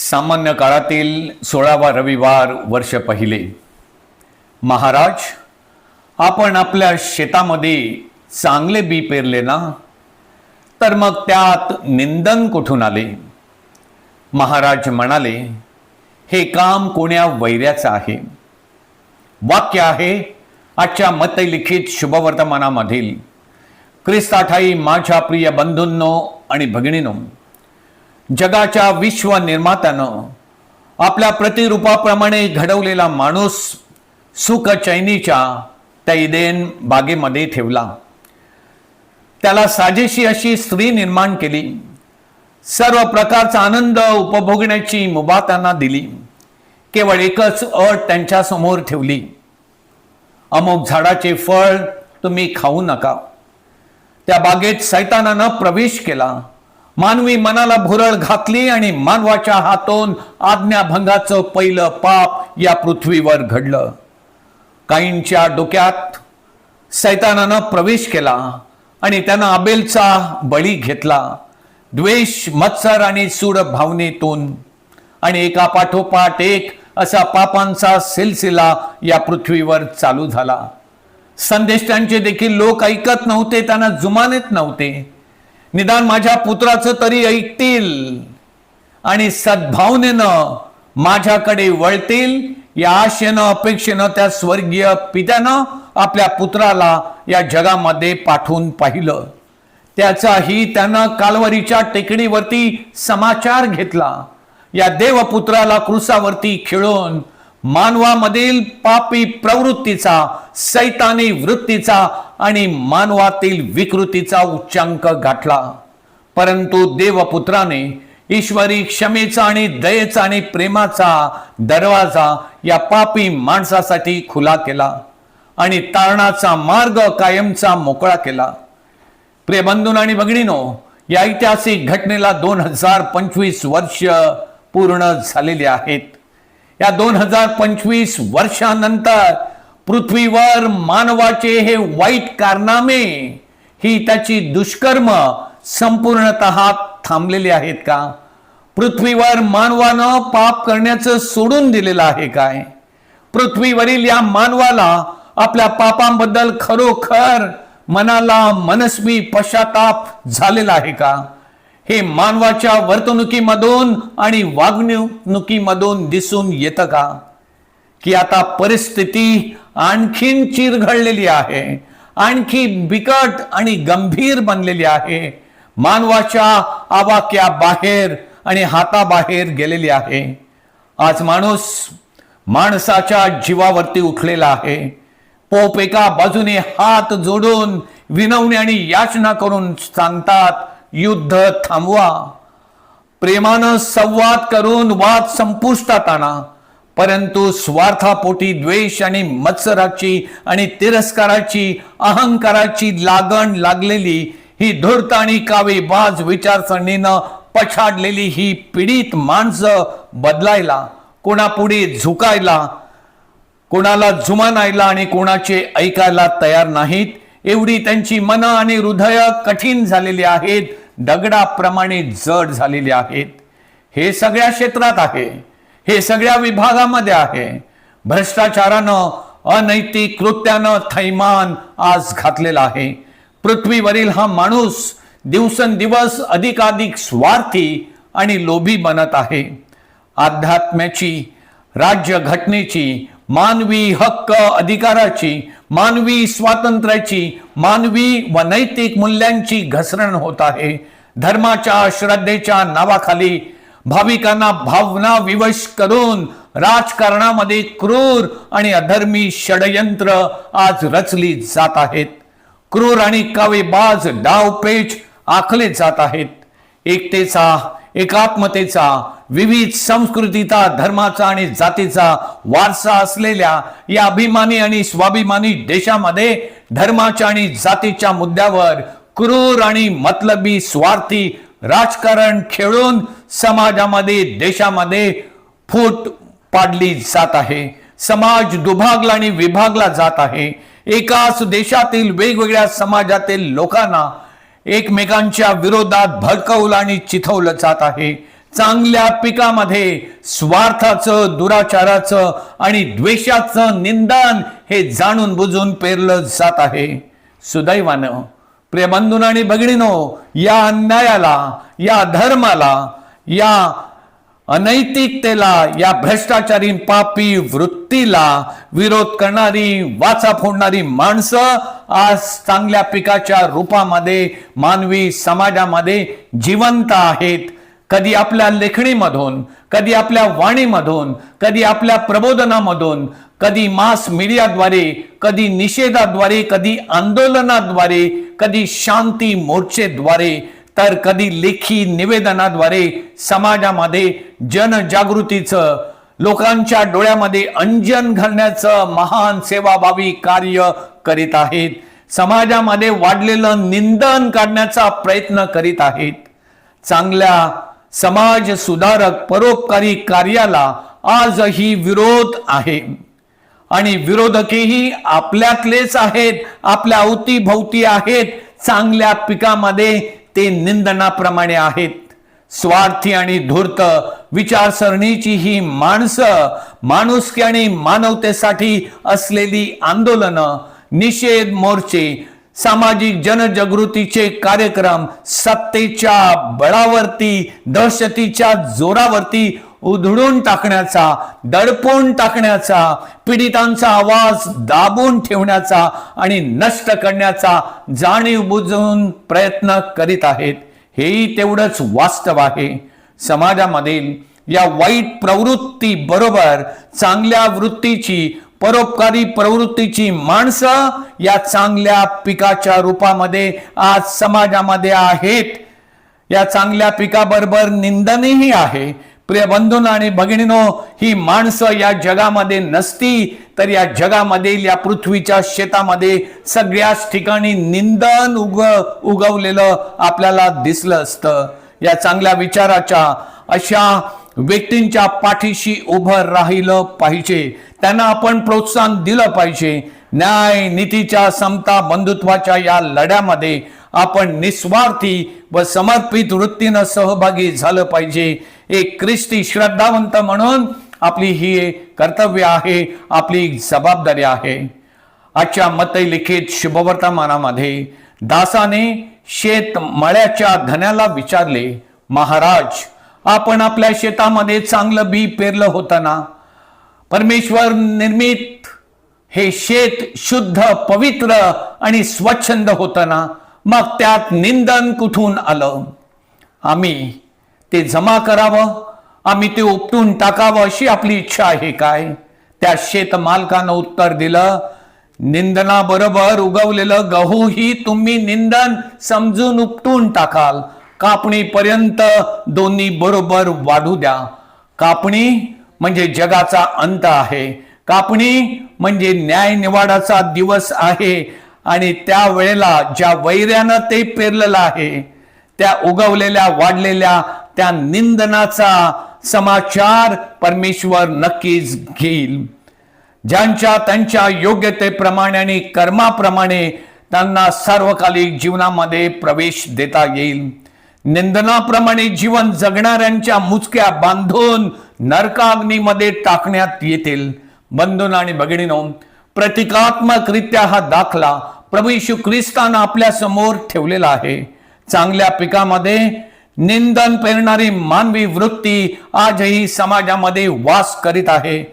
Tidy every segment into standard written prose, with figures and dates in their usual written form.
सामान्य काळातील 16वा रविवार वर्ष पहिले. महाराज, आपण आपल्या शेतामध्ये चांगले बी पेरले ना, तर मग त्यात निंदन कुठून आले? महाराज म्हणाले, हे काम कोण्या वैऱ्याचं आहे. वाक्य आहे आजच्या मतलिखित शुभवर्तमानामधील. ख्रिस्ताठाई माझ्या प्रिय बंधूंनो आणि भगिनींनो, जगाच्या विश्व निर्मात्यानं आपल्या प्रतिरूपाप्रमाणे घडवलेला माणूस सुख चैनीच्या त्या इदेन बागेमध्ये ठेवला. त्याला साजेशी अशी स्त्री निर्माण केली. सर्व प्रकारचा आनंद उपभोगण्याची मुभा त्यांना दिली. केवळ एकच अट त्यांच्या समोर ठेवली, अमुक झाडाचे फळ तुम्ही खाऊ नका. त्या बागेत सैतानानं प्रवेश केला, मानवी मनाला भुरळ घातली आणि मानवाच्या हातून आज्ञाभंगाचं पहिलं पाप या पृथ्वीवर घडलं. काईनच्या डोक्यात सैतानानं प्रवेश केला आणि त्यानं आबेलचा बळी घेतला. द्वेष, मत्सर आणि सूड भावनेतून आणि एका पाठोपाठ एक असा पापांचा सिलसिला या पृथ्वीवर चालू झाला. संदेष्टांचे देखील लोक ऐकत नव्हते, त्यांना जुमानत नव्हते. निदान माझ्या पुत्राचं तरी ऐकतील आणि सद्भावनेनं माझ्याकडे वळतील या आशेनं अपेक्षेनं त्या स्वर्गीय पित्यानं आपल्या पुत्राला या जगामध्ये पाठवून पाहिलं. त्याचाही त्यानं कालवरीच्या टेकडीवरती समाचार घेतला. या देवपुत्राला क्रुसावरती खिळून मानवामधील पापी प्रवृत्तीचा, सैतानी वृत्तीचा आणि मानवातील विकृतीचा उच्चांक गाठला. परंतु देवपुत्राने ईश्वरी क्षमेचा आणि दयेचा आणि प्रेमाचा दरवाजा या पापी माणसासाठी खुला केला आणि तारणाचा मार्ग कायमचा मोकळा केला. प्रिय बंधू आणि भगिनीनो, या ऐतिहासिक घटनेला 2025 वर्ष पूर्ण झालेली आहेत. या 2025 वर्षानंतर पृथ्वीवर मानवाचे हे वाईट कारनामे, ही त्याची दुष्कर्म संपूर्णतः थांबलेली आहेत का? पृथ्वीवर मानवानं पाप करण्याचं सोडून दिलेलं आहे काय? पृथ्वीवरील या मानवाला आपल्या पापांबद्दल खरोखर मनाला मनस्वी पश्चाताप झालेला आहे का? हे मानवाच्या वर्तणुकीमधून आणि वागणुकीमधून दिसून येतं का? की आता परिस्थिती आणखीन चिरघळलेली आहे, आणखी बिकट आणि गंभीर बनलेली आहे, मानवाच्या आवाक्या बाहेर आणि हाताबाहेर गेलेली आहे. आज माणूस माणसाच्या जीवावरती उठलेला आहे. पोप एका बाजूने हात जोडून विनवणी आणि याचना करून सांगतात, युद्ध थांबवा. प्रेमानं संवाद करून वाद संपुष्टात आणा. परंतु स्वार्थापोटी द्वेष आणि मत्सराची आणि तिरस्काराची, अहंकाराची लागण लागलेली ही धूर्त आणि कावेबाज विचारसरणीनं पछाडलेली ही पीडित माणसं बदलायला, कोणापुढे झुकायला, कोणाला जुमानायला आणि कोणाचे ऐकायला तयार नाहीत. एवढी त्यांची मन आणि हृदय कठीण झालेली आहेत, दगडाप्रमाणे जड झालेली आहेत. हे सगळ्या क्षेत्रात आहे, हे सगळ्या विभागामध्ये आहे. भ्रष्टाचारानं, अनैतिक कृत्यानं थैमान आज घातलेला आहे. पृथ्वीवरील हा माणूस दिवसेंदिवस अधिकाधिक स्वार्थी आणि लोभी बनत आहे. अध्यात्माची, राज्य घटनेची, मानवी हक्क अधिकाराची, मानवी स्वातंत्र्याची, मानवी व नैतिक मूल्यांची घसरण होत आहे. धर्माच्या, श्रद्धेच्या नावाखाली भाविकांना भावना विवश करून राजकारणामध्ये क्रूर आणि अधर्मी षडयंत्र आज रचली जात आहेत. क्रूर आणि कावेबाज डावपेच आखले जात आहेत. एकतेचा, एकात्मतेचा, विविध संस्कृतीचा, धर्माचा आणि जातीचा वारसा असलेल्या या अभिमानी आणि स्वाभिमानी देशामध्ये धर्माच्या आणि जातीच्या मुद्द्यावर क्रूर आणि मतलबी स्वार्थी राजकारण खेळून समाजामध्ये, देशामध्ये फूट पाडली जात आहे. समाज दुभागला आणि विभागला जात आहे. एकाच देशातील वेगवेगळ्या समाजातील लोकांना एकमेकांच्या विरोधात भडकवलं आणि चिथवलं जात आहे. चांगल्या पिकामध्ये स्वार्थाचं, दुराचाराचं आणि द्वेषाचं निंदन हे जाणून बुजून पेरलं जात आहे. सुदैवानं प्रिय बंधूंनो आणि भगिनींनो, या अन्यायाला, या धर्माला, या अनैतिकतेला, या भ्रष्टाचारी पापी वृत्तीला विरोध करणारी, वाचा फोडणारी माणसं आज चांगल्या पिकाच्या रूपामध्ये मानवी समाजामध्ये जिवंत आहेत. कधी आपल्या लेखणीमधून, कधी आपल्या वाणीमधून, कधी आपल्या प्रबोधनामधून, कधी मास मीडियाद्वारे, कधी निषेधाद्वारे, कधी आंदोलनाद्वारे, कधी शांती मोर्चेद्वारे, तर कधी लेखी निवेदनाद्वारे समाजामध्ये जनजागृतीचं, लोकांच्या डोळ्यामध्ये अंजन घालण्याचं महान सेवाभावी कार्य करीत आहेत. समाजामध्ये वाढलेलं निंदन काढण्याचा प्रयत्न करीत आहेत. चांगल्या समाज सुधारक परोपकारी कार्याला आजही विरोध आहे आणि विरोधकही आपल्यातलेच आहेत, आपल्या अवतीभोवती आहेत. चांगल्या पिकामध्ये ते निंदनाप्रमाणे आहेत. स्वार्थी आणि धूर्त विचारसरणीची ही माणसं माणुसकी आणि मानवतेसाठी असलेली आंदोलनं, निषेध मोर्चे, सामाजिक जनजागृतीचे कार्यक्रम सत्तेच्या बळावरती, दहशतीच्या जोरावरती उधळून टाकण्याचा, दडपून टाकण्याचा, पीडितांचा आवाज दाबून ठेवण्याचा आणि नष्ट करण्याचा जाणीव बुजून प्रयत्न करीत आहेत. हेही तेवढंच वास्तव आहे. समाजामधील या वाईट प्रवृत्ती बरोबर चांगल्या वृत्तीची, परोपकारी प्रवृत्तीची माणसं या चांगल्या पिकाच्या रूपामध्ये आज समाजामध्ये आहेत. या चांगल्या पिकाबरोबर निंदनही आहे. प्रिय बंधूंनो आणि भगिनींनो, ही माणसं या जगामध्ये नसती तर या जगामध्ये, या पृथ्वीच्या शेतामध्ये सगळ्याच ठिकाणी निंदन उगवलेलं आपल्याला दिसलं असतं. या चांगल्या विचाराच्या अशा व्यक्तींच्या पाठीशी उभं राहिलं पाहिजे. त्यांना आपण प्रोत्साहन दिलं पाहिजे. न्याय, नीतीच्या, समता, बंधुत्वाच्या या लढ्यामध्ये आपण निस्वार्थी व समर्पित वृत्तीनं सहभागी झालं पाहिजे. एक ख्रिस्ती श्रद्धावंत म्हणून आपली ही कर्तव्य आहे, आपली जबाबदारी आहे. आजच्या मतै लिखित शुभवर्तमानामध्ये दासाने शेतमळ्याच्या धन्याला विचारले, महाराज, आपण आपल्या शेतामध्ये चांगलं बी पेरलं होतं ना? परमेश्वर निर्मित हे शेत शुद्ध, पवित्र आणि स्वच्छंद होतं ना? मग त्यात निंदन कुठून आलं? आम्ही ते जमा करावं, आम्ही ते उपटून टाकावं अशी आपली इच्छा आहे काय? त्या शेत मालकानं उत्तर दिलं, निंदनाबरोबर उगवलेलं गहूही तुम्ही निंदन समजून उपटून टाकाल. कापणीपर्यंत दोन्ही बरोबर वाढू द्या. कापणी म्हणजे जगाचा अंत आहे. कापणी म्हणजे न्याय निवाडाचा दिवस आहे आणि त्या वेळेला ज्या वैर्यानं ते पेरलेलं आहे, त्या उगवलेल्या, वाढलेल्या त्या निंदनाचा समाचार परमेश्वर नक्कीच घेईल. ज्यांच्या त्यांच्या योग्यतेप्रमाणे आणि कर्माप्रमाणे त्यांना सार्वकालिक जीवनामध्ये प्रवेश देता येईल. निंदनाप्रमाणे जीवन जगणाऱ्यांच्या मुचक्या बांधून नरकाग्नीमध्ये टाकण्यात येतील. बंधूंनो आणि भगिनींनो, प्रतिकात्मकरित्या हा दाखला प्रभू येशू ख्रिस्तानं आपल्या समोर ठेवलेला आहे. चांगल्या पिकामध्ये निंदन पेरणारी मानवी वृत्ती आजही समाजामध्ये वास करीत आहे.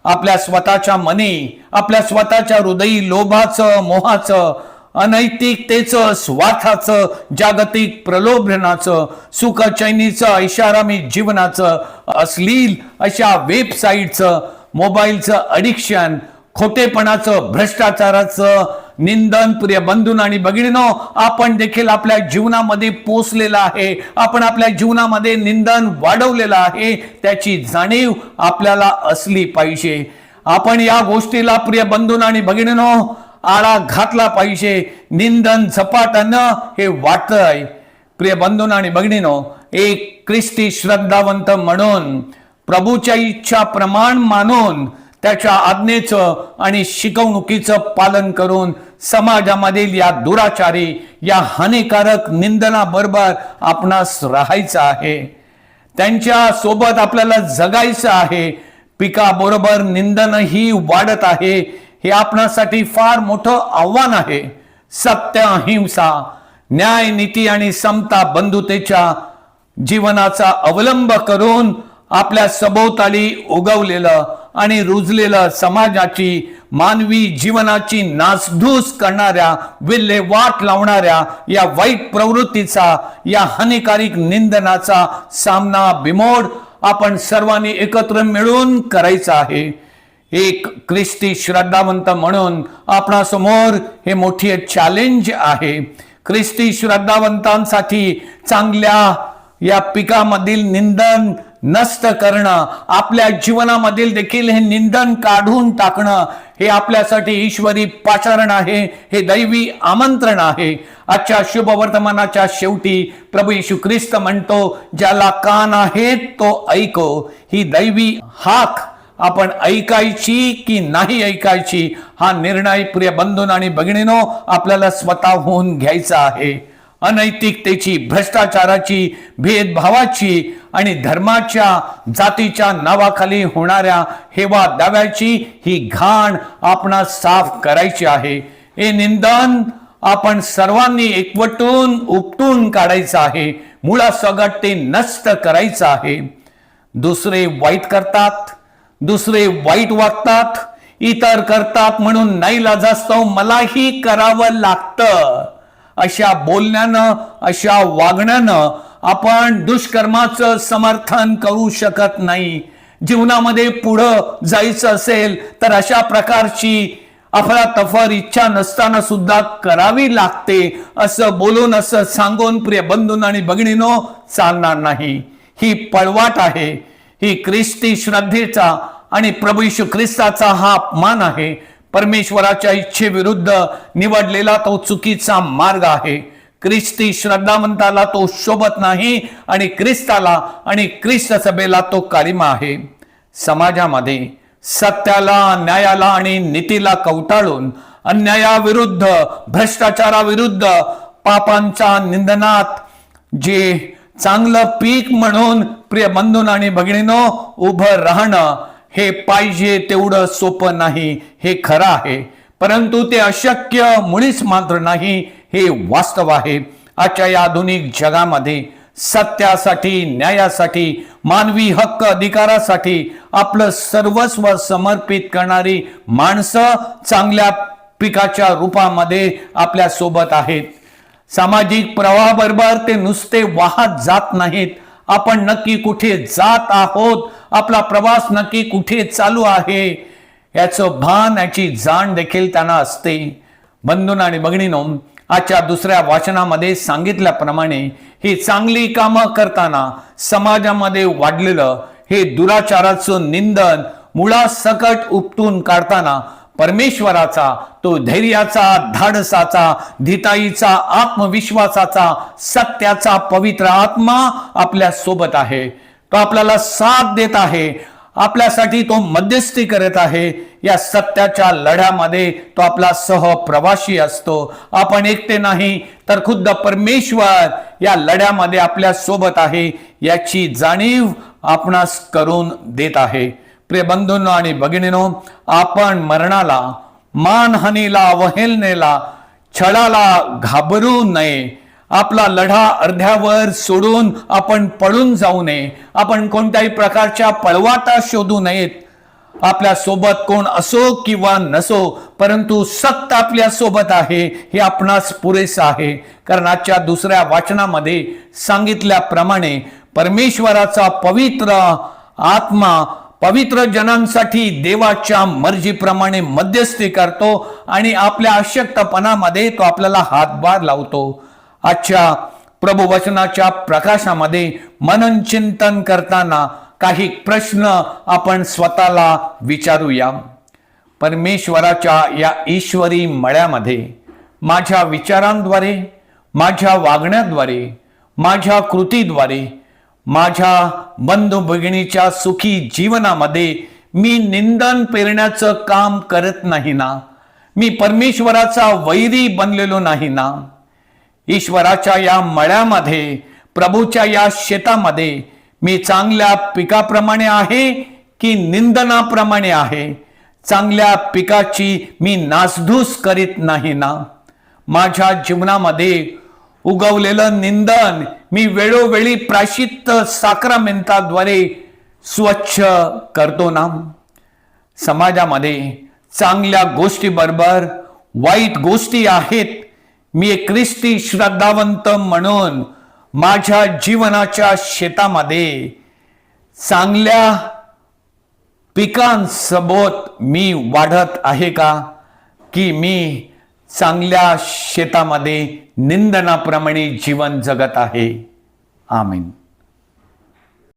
आपल्या स्वतःच्या मनी, आपल्या स्वतःच्या हृदयी लोभाचं, मोहाचं, अनैतिकतेचं, स्वार्थाचं, जागतिक प्रलोभनाचं, सुखचैनीचं, ऐशारामी जीवनाचं, अश्लील अशा वेबसाईटचं, मोबाईलचं अडिक्शन, खोटेपणाचं, भ्रष्टाचाराचं निंदन प्रिय बंधूंनो आणि भगिनींनो आपण देखील आपल्या जीवनामध्ये पोचलेलं आहे. आपण आपल्या जीवनामध्ये निंदन वाढवलेलं आहे. त्याची जाणीव आपल्याला असली पाहिजे. आपण या गोष्टीला प्रिय बंधूंनो आणि भगिनींनो आळा घातला पाहिजे. निंदन झपाट्यानं हे वाटतंय. प्रिय बंधूंनो आणि भगिनींनो, एक ख्रिस्ती श्रद्धावंत म्हणून प्रभूच्या इच्छा प्रमाण मानून त्याच्या आज्ञेचं आणि शिकवणुकीचं पालन करून समाजामधील या दुराचारी, या हानिकारक निंदनाबरोबर आपणास राहायचं आहे. त्यांच्या सोबत आपल्याला जगायचं आहे. पिकाबरोबर निंदनही वाढत आहे. हे आपणासाठी फार मोठं आव्हान आहे. सत्य, अहिंसा, न्याय, नीती आणि समता, बंधुतेच्या जीवनाचा अवलंब करून आपल्या सभोवताली उगवलेलं आणि रुजलेलं समाजाची, मानवी जीवनाची नासधूस करणाऱ्या, विल्हेवाट लावणाऱ्या या वाईट प्रवृत्तीचा, या हानिकारक निंदनाचा सामना बिमोड आपण सर्वांनी एकत्र मिळून करायचा आहे. एक ख्रिस्ती श्रद्धावंत म्हणून आपणासमोर हे मोठी चॅलेंज आहे. ख्रिस्ती श्रद्धावंतांसाठी चांगल्या या पिकामधील निंदन नष्ट करणं, आपल्या जीवनामधील देखील हे निंदन काढून टाकणं, हे आपल्यासाठी ईश्वरी पाचारण आहे. हे दैवी आमंत्रण आहे. आजच्या शुभ वर्तमानाच्या शेवटी प्रभू येशू ख्रिस्त म्हणतो, ज्याला कान आहेत तो ऐको. ही दैवी हाक आपण ऐकायची की नाही ऐकायची, हा निर्णय प्रिय बंधूंनो आणि भगिनींनो आपल्याला स्वतःहून घ्यायचा आहे. अनैतिकतेची, भ्रष्टाचाराची, भेदभावाची आणि धर्माच्या, जातीच्या नावाखाली होणाऱ्या हेवा दाव्याची ही घाण आपणास साफ करायची आहे. हे निंदन आपण सर्वांनी एकवटून उपटून काढायचं आहे. मुळासकट ते नष्ट करायचं आहे. दुसरे वाईट करतात, दुसरे वाईट वागतात, इतर करतात म्हणून नाईलाजास्तव मलाही करावं लागतं, अशा बोलण्यानं, अशा वागण्यानं आपण दुष्कर्माचं समर्थन करू शकत नाही. जीवनामध्ये पुढं जायचं असेल तर अशा प्रकारची अफरातफर इच्छा नसताना सुद्धा करावी लागते, असं बोलून, असं सांगून प्रिय बंधूंनो आणि भगिनींनो चालणार नाही. ही पळवाट आहे. ही ख्रिस्ती श्रद्धेचा आणि प्रभू येशू ख्रिस्ताचा हा अपमान आहे. परमेश्वराच्या इच्छेविरुद्ध निवडलेला तो चुकीचा मार्ग आहे. ख्रिस्ती श्रद्धावंताला तो शोभत नाही आणि ख्रिस्ताला आणि ख्रिस्त सभेला तो काळिमा आहे. समाजामध्ये सत्याला, न्यायाला आणि नीतीला कवटाळून अन्यायाविरुद्ध, भ्रष्टाचाराविरुद्ध, पापांच्या निंदनात जे चांगलं पीक म्हणून प्रिय बंधूंनो आणि भगिनींनो उभं राहणं, हे पाहिजे तेवढं सोपं नाही, हे खरं आहे. परंतु ते अशक्य मुळीच मात्र नाही, हे वास्तव आहे. आजच्या या आधुनिक जगामध्ये सत्यासाठी, न्यायासाठी, मानवी हक्क अधिकारासाठी आपलं सर्वस्व समर्पित करणारी माणसं चांगल्या पिकाच्या रूपामध्ये आपल्या सोबत आहेत. सामाजिक प्रवाहाबरोबर ते नुसते वाहत जात नाहीत. आपण नक्की कुठे जात आहोत, आपला प्रवास नक्की कुठे चालू आहे, याचं भान, याची जाण देखील त्यांना असते. बंधूंनो आणि भगिनींनो, आजच्या दुसऱ्या वाचनामध्ये सांगितल्याप्रमाणे ही चांगली कामं करताना समाजामध्ये वाढलेलं हे दुराचाराचं निंदन मुळासकट उपटून काढताना परमेश्वराचा, तो धैर्याचा, धाडसाचा, धिताईचा, आत्मविश्वासाचा, सत्याचा पवित्र आत्मा आपल्या सोबत आहे. तो आपल्याला साथ देत आहे. आपल्यासाठी तो मध्यस्थी करत आहे. या सत्याच्या लढ्यामध्ये तो आपला सहप्रवासी असतो. आपण एकटे नाही, तर खुद्द परमेश्वर या लढ्यामध्ये आपल्या सोबत आहे, याची जाणीव आपणास करून देत आहे. प्रिय बंधूंनो आणि भगिनींनो, आपण मरणाला, मानहानीला, अवहेलनेला, छळाला घाबरू नये. आपला लढा अर्ध्यावर सोडून आपण पळून जाऊ नये. आपण कोणत्याही प्रकारच्या पळवाटा शोधू नयेत. आपल्या सोबत कोण असो किंवा नसो, परंतु सत्य आपल्या सोबत आहे हे आपणास पुरेसं आहे. कारण आजच्या दुसऱ्या वाचनामध्ये सांगितल्याप्रमाणे परमेश्वराचा पवित्र आत्मा पवित्र जनांसाठी देवाच्या मर्जीप्रमाणे मध्यस्थी करतो आणि आपल्या अशक्तपणामध्ये तो आपल्याला हातभार लावतो. आजच्या प्रभू वचनाच्या प्रकाशामध्ये मनन चिंतन करताना काही प्रश्न आपण स्वतःला विचारूया. परमेश्वराच्या या ईश्वरी मळ्यामध्ये माझ्या विचारांद्वारे, माझ्या वागण्याद्वारे, माझ्या कृतीद्वारे, माझ्या बंधू भगिनीच्या सुखी जीवनामध्ये मी निंदन पेरण्याचं काम करत नाही ना? मी परमेश्वराचा वैरी बनलेलो नाही ना? ईश्वराच्या या मळ्यामध्ये, प्रभूच्या या शेतामध्ये मी चांगल्या पिकाप्रमाणे आहे की निंदनाप्रमाणे आहे? चांगल्या पिकाची मी नासधूस करीत नाही ना? माझ्या जीवनामध्ये उगवलेलं निंदन मी वेळोवेळी प्रायश्चित्त साक्रामेंटाद्वारे स्वच्छ करतो ना? समाजामध्ये चांगल्या गोष्टीबरोबर वाईट गोष्टी आहेत. मी एक ख्रिस्ती श्रद्धावंत म्हणून माझ्या जीवनाच्या शेतामध्ये चांगल्या पिकांसोबत मी वाढत आहे का, की मी चांगल्या शेतामध्ये निंदनाप्रमाणे जीवन जगत आहे? आमीन.